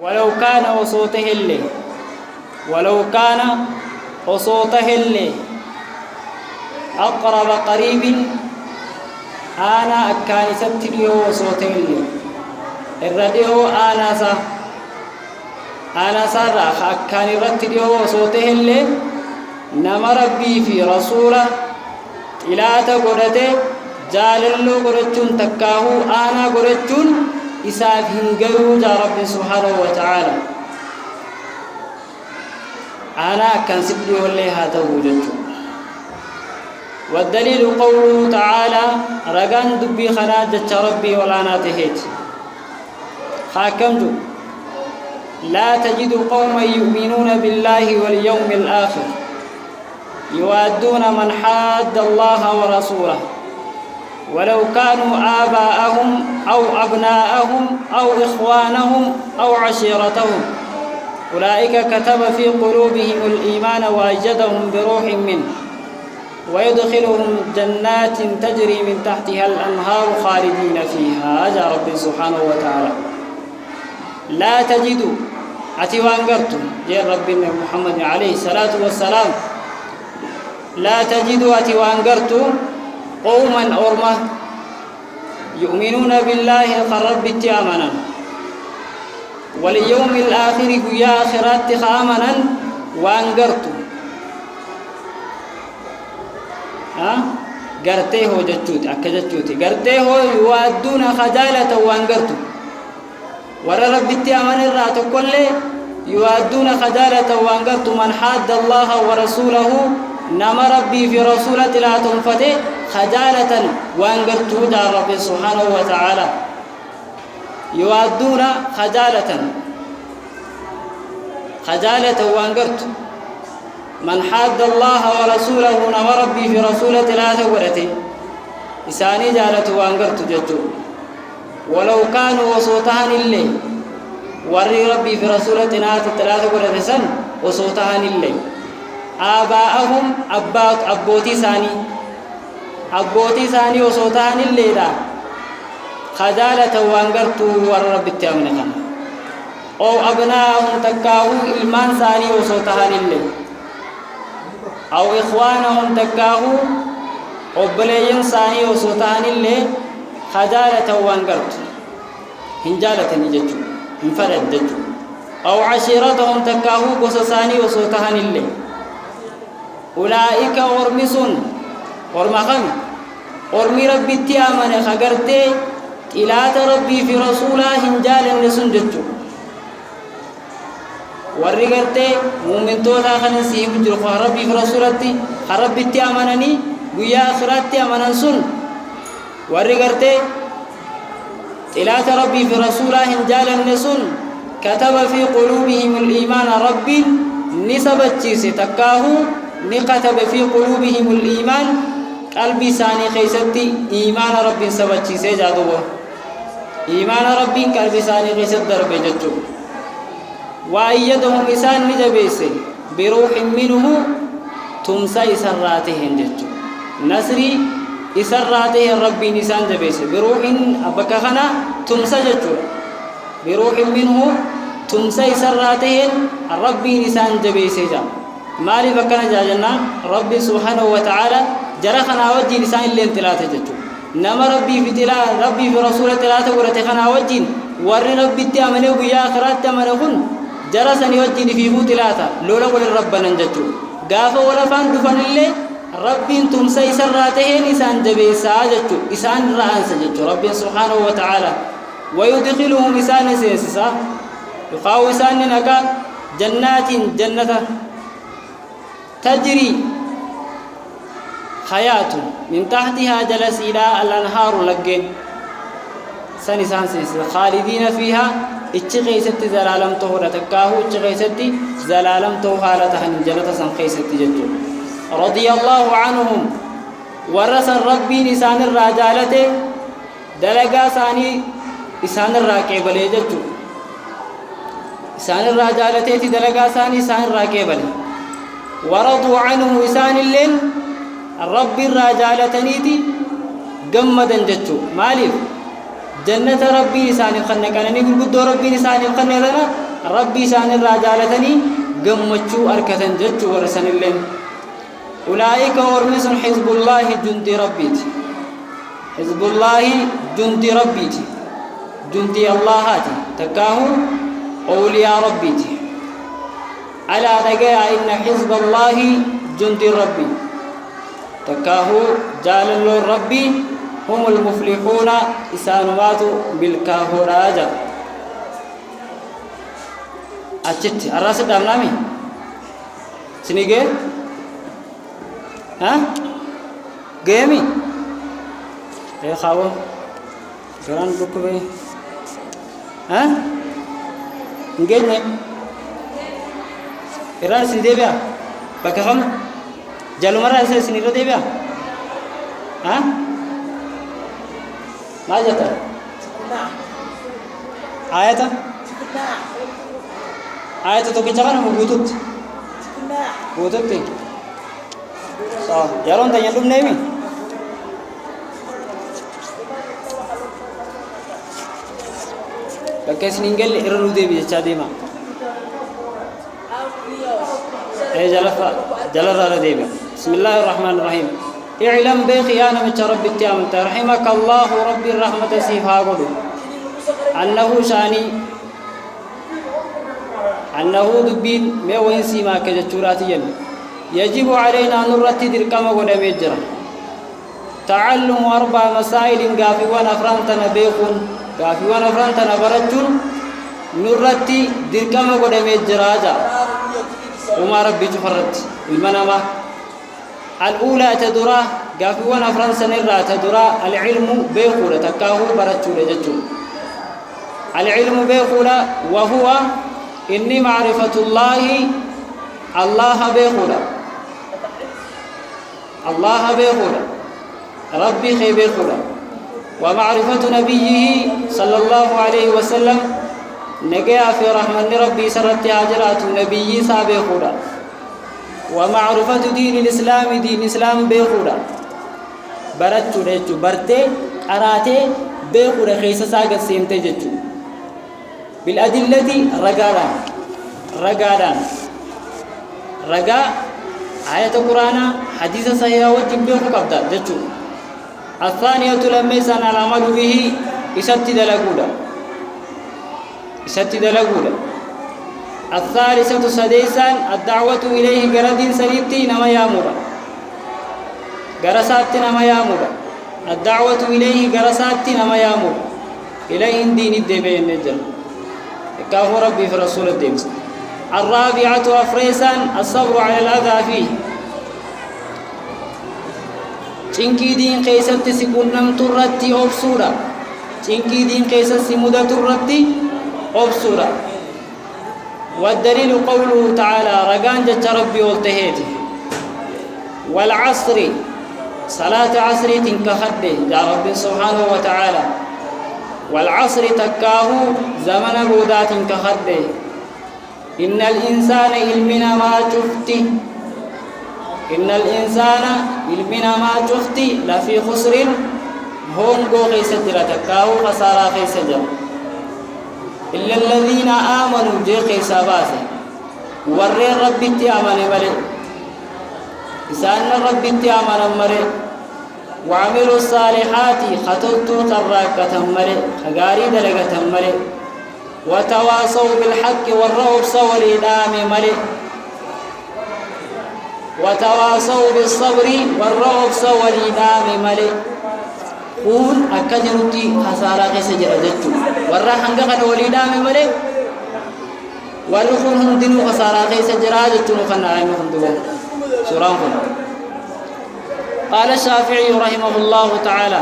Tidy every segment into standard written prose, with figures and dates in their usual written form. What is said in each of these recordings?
ولو كان وصوته اللي ولو كان وصوته اللي أقرب قريب أنا أكاني ستليو وصوته اللي الرديو أنا سارة أكاني رتليو وصوته اللي نما ربي في رسوله إلى تقولته جاللو قرتون تكاهو أنا قرتون إساف هنجرو جا رب سبحانه وتعالى أنا كان سبلي والله هذا وجدته والدليل قوله تعالى رجان دبي خراجة ربي ولا ناتهيت حاكمت لا تجد قوما يؤمنون بالله واليوم الآخر يوادون من حاد الله ورسوله ولو كانوا آباءهم أو أبناءهم أو إخوانهم أو عشيرتهم أولئك كتب في قلوبهم الإيمان وأيدهم بروح منه ويدخلهم جنات تجري من تحتها الأنهار خالدين فيها جاء رب سبحانه وتعالى لا تجدوا أتوانقرتم جاء ربنا محمد عليه الصلاة والسلام لا تجدوا أتوانقرتم قوما أرمى يؤمنون بالله قرب التامنا واليوم الآخر يا آخرات خامنا وانقرتم قرته جتوت أكجتوت قرته يوادون خجالة وانقرتم ورى رب التامن الرات كل يوادون خجالة وانقرتم من حاد الله ورسوله نما ربي في رسولة لا تنفتي خجالة وانقرتو دا رب سبحانه وتعالى يوادون خجالة وانقرتو من حاد الله ورسوله نما ربي في رسولة لا تنفتي إساني جالة وانقرتو جتو ولو كانوا وصوتهن اللي وري ربي في رسولة لا تنفتي سن وصوتهن اللي آباءهم أبوتي ثاني وصوتان الليلة خجالة وانقرتوا والرب التأمنها أو أبناءهم تكاهو إلمان ثاني وصوتان الليل أو إخوانهم تكاهو أبليين ثاني وصوتان الليل خجالة وانقرتوا هنجالة نججوا انفرد ججوا أو عشيرتهم تكاهو قصصاني وصوتان الليل أولئك أرمسون أرمخن أرمي ربي التيامن خقرتي إلات ربي في رسوله هنجال النسون جتو ورقرتي مؤمن توتا خنسيه بجرخ ربي في رسولتي خربي التيامنني ويا آخراتي أمنن سن ورقرتي إلات ربي في رسوله هنجال النسون كتب في قلوبهم الإيمان ربي نسبت تكاهو نكتب في قلوبهم الإيمان قلبي ثاني خيستي إيمان رب سبتشي سيجادوه إيمان رب قلبي ثاني خيست درب جتو وأيدهم إسان نجبيسي بروح منه تمسى إسراتهم جتو نصري إسراتهم ربي نسان جبيسي بروح أبكخنا تمسى جتو بروح منه تمسى إسراتهم ربي نسان جبيسي جا مالي بكنا جاجنا ربي سبحانه وتعالى جرخنا وجه لسان اللي انتلاته جتو نما ربي في تلا ربي في رسولة تلاته ورتخنا وجه ور ربي تأمنه ويا آخرات تأمنهن جرسني وجه في فوت تلاته لولا ولا ربنا جتو قافا ولا فان دفن اللي ربي انتم سيسراته لسان جبيسا جتو إسان رأنس جتو ربي سبحانه وتعالى ويدخلهم إسان سيسسا يقاو إسان نكا جنات جنة تجري حياة من تحتها جلس إلى الأنهار لقين سنسان خالدين فيها اتشغي ست زلالم طهورة تكاهو اتشغي ست زلالم طهورة جنة سنخي ست جدو رضي الله عنهم ورس الربي نسان الرجالة دلقا ثاني إسان الراكبل جدو إسان الرجالة دلقا ثاني إسان الراكبل ورضوا عنه إسان الليل الرب الرجالتنيتي جمدا جتو مالف جنة ربي لسان الخنة كان نقول قد ربي لسان الخنة لنا ربي سان الرجالتني قمتشو أركتن جتشو ورسن اللين أولئك ورمس حزب الله جند ربيت حزب الله جند ربيت جند اللهات تكاهو أولياء ربيت على دقاء إن حزب الله جند ربي تكاهو جال الله ربي هم المفلحون إسانوات بالكاهو راجا أجت الراس دامنامي سنيجي ها جيمي يا خاوة جران بكوي ها نجينا إيران سنديبيا بكهم جالو مرة إنسان سنيرو ديبيا ها ما جاتا آياتا آياتا تو كيشان هم بوتوت بوتوت تي صح يارون تاني لوم نيمي بكيس نينجل إيرانو ديبي جاديما إيه جلفا ديبي بسم الله الرحمن الرحيم اعلم بخيانة من رب التيام رحمك الله رب الرحمة سيفها قلو أنه دبين ميوين سيما كجتشورات يمي يجب علينا أن نرتد الكما ونمجر تعلم 4 مسائل قافي ونفرانتنا بيخون قافي ونفرانتنا برجل نرتد الكما ونمجر وما ربي تفرد المنامة الأولى تدرى قافي ونفرانتنا نرى تدرى العلم بيخولة تكاهو برجل جتشو العلم بيخولة وهو إني معرفة الله بيخولة الله بيخولة ربي خي بيخولة ومعرفة نبيه صلى الله عليه وسلم نجا في رحمن ربي سرت هاجرات نبي سابيخولة ومعرفة دين الإسلام دين الإسلام بيخولة برتو ريتو برتي قراتي بيخولة خيسة ساقت سيمتي جتو بالأدلة رقادان رقا آية القرآن حديث صحيح وجبه قبضة جتو الثانية لما يسان العمل به إسات دلقولا الثالثة سديسان الدعوة إليه قرد سريبتي نما يامورا قرسات نما يامورا الدعوة إليه قرسات نما يامورا إليه دين الدبي النجل كافر ربي في رسول الدين الرابعة أفريسان الصبر على الأذى فيه چنكي دين قيسة سكونم ترتي أبصورا چنكي دين قيسة سمودة ترتي أبصورا والدليل قوله تعالى رقان جت ربي والتهيته والعصر صلاة عصر تنكخده يا رب سبحانه وتعالى والعصر تكاه زمن بودات كخده إن الإنسان علمنا ما شفتي إن الإنسان علمنا ما شفتي لفي خسر هم جو خيسجر تكاه خسارة خيسجر إلا الذين آمنوا جي خيسابات ورّي رب التيامن ملي إسان رب التيامن ملي وعملوا الصالحات خطوتو تراكة ملي خغاري دلقة ملي وتواصوا بالحق والرؤوف سوى ملي وتواصوا بالصبر والرؤوف سوى ملي قول أكجرتي خسارة سجر جتو ورّا هنگا وليدام ملي ورخون هندنو خسارة سجر جتو نخنا عين هندو سوران قال الشافعي رحمه الله تعالى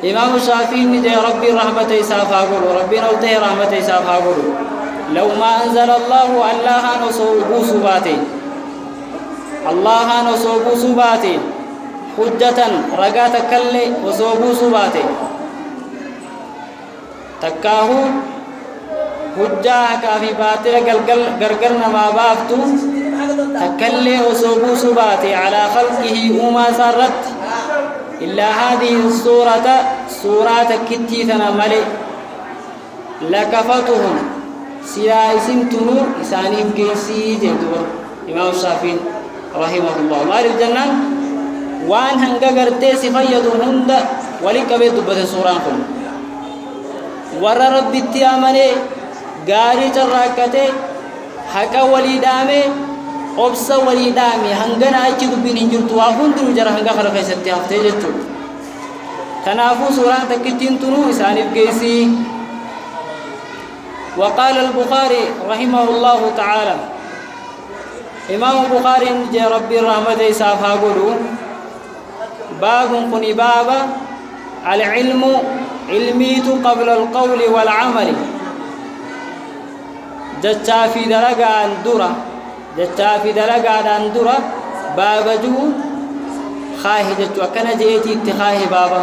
إمام الشافعي ندي ربي رحمة إسافا قولوا ربي نوته رحمة إسافا قولوا لو ما أنزل الله الله نصوبو سباتي الله نصوبو سباتي حجة رقات كلي وصوبو سباتي تكاهو حجة كافي باطل قرقرنا ما بافتو تكلي وصوبو سباتي على خلقه وما سرت إلا هذه السورة سورة كتيثنا ملي لكفتهم سياسين تنو إساني بجنسي جدوا إمام الشافعي رحمه الله مال الجنة وان هنگا غرتي سفيدو هند ولك بيت دبت سورانكم ور ربي تيامني غاري تراكته حقا ولي دامي obsa wali dami hangana achi dubbin injirtu wa hundu jara hanga khala kaysatti hafte jettu kanafu surah takittin tunu isanif geisi وقال البخاري رحمه الله تعالى إمام البخاري جاء ربي الرحمة إسافها قلوا باب قني بابا العلم علميت قبل القول والعمل جتا في درجة أندرة جتا في درجة أندرة بابا جو خاهي جتوا كان جيتي اتخاهي بابا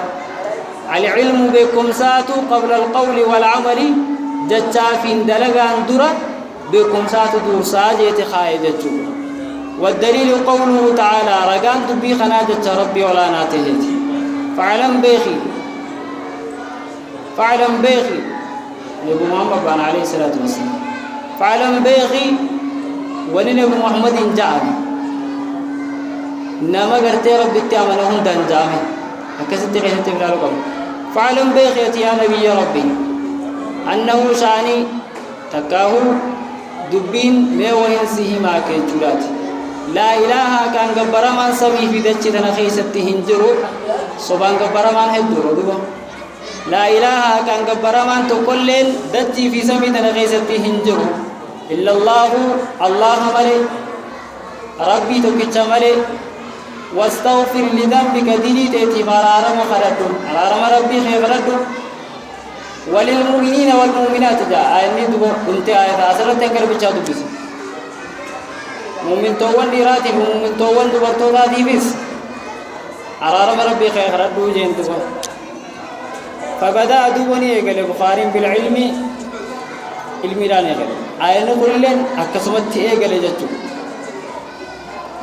العلم بكم ساتو قبل القول والعمل جتا في درجة أندرة بكم ساتو دور ساجيتي خاهي جتوا والدليل قوله تعالى رقان تبي خناجة ربي ولا ناتهيتي فعلم بيخي نبي محمد عليه الصلاة والسلام فعلم بيخي ولنبي محمد جامي نما قرتي ربي تامنهم دان جامي هكذا تقيت تبلالكم فعلم بيخي يا نبي ربي أنه شاني تكاه دبين ميوهن سيهما كيجولات لا إله كان قبرمان سمي في دجتنا خيستي هنجرو صبان قبرمان هدرو دوبا لا إله كان قبرمان تقولين دجي في سمي دنا خيستي هنجرو إلا الله ملي ربي تكتش ملي واستغفر لذنبك ديني تأتي مرارم خردو مرارم ربي خيردو وللمؤمنين والمؤمنات جاء آية دوبا انت آية أسرة تنكر بيشادو بيس مؤمن توان ديراتي مؤمن توان دوبرتو دادي بيس مرارم ربي خيردو جين دوبا فبدأ دوبني يقول بخاري بالعلم علمي راني قال آية نقول لين أكسمت يقول جتو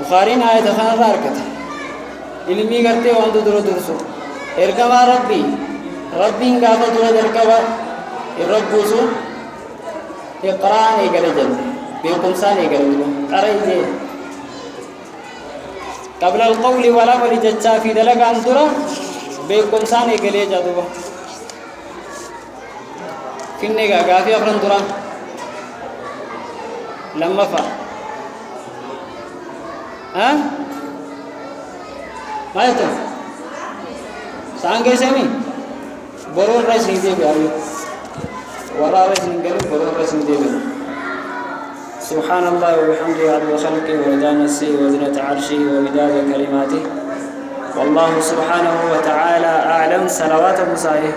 بخاري آية خان راركت علمي کرتے وانتو درو درسو ارکما ربي انقافة درو درکبا الربوسو اقران يقول جل بيقمسان يقول قرأي جي قبل القول والعمل جتشا في دلق عن درو بيقمسان يقول جدو كنّي قافي أفرن درا لما فا ها ما يتم سانجي سامي برور رئيس نيدي بياريو ورا رئيس نيدي برور رئيس نيدي سبحان الله وبحمده عدد خلقه ورضا نفسه وزنة عرشه ومداد كلماته والله سبحانه وتعالى أعلم. صلوات المسائح.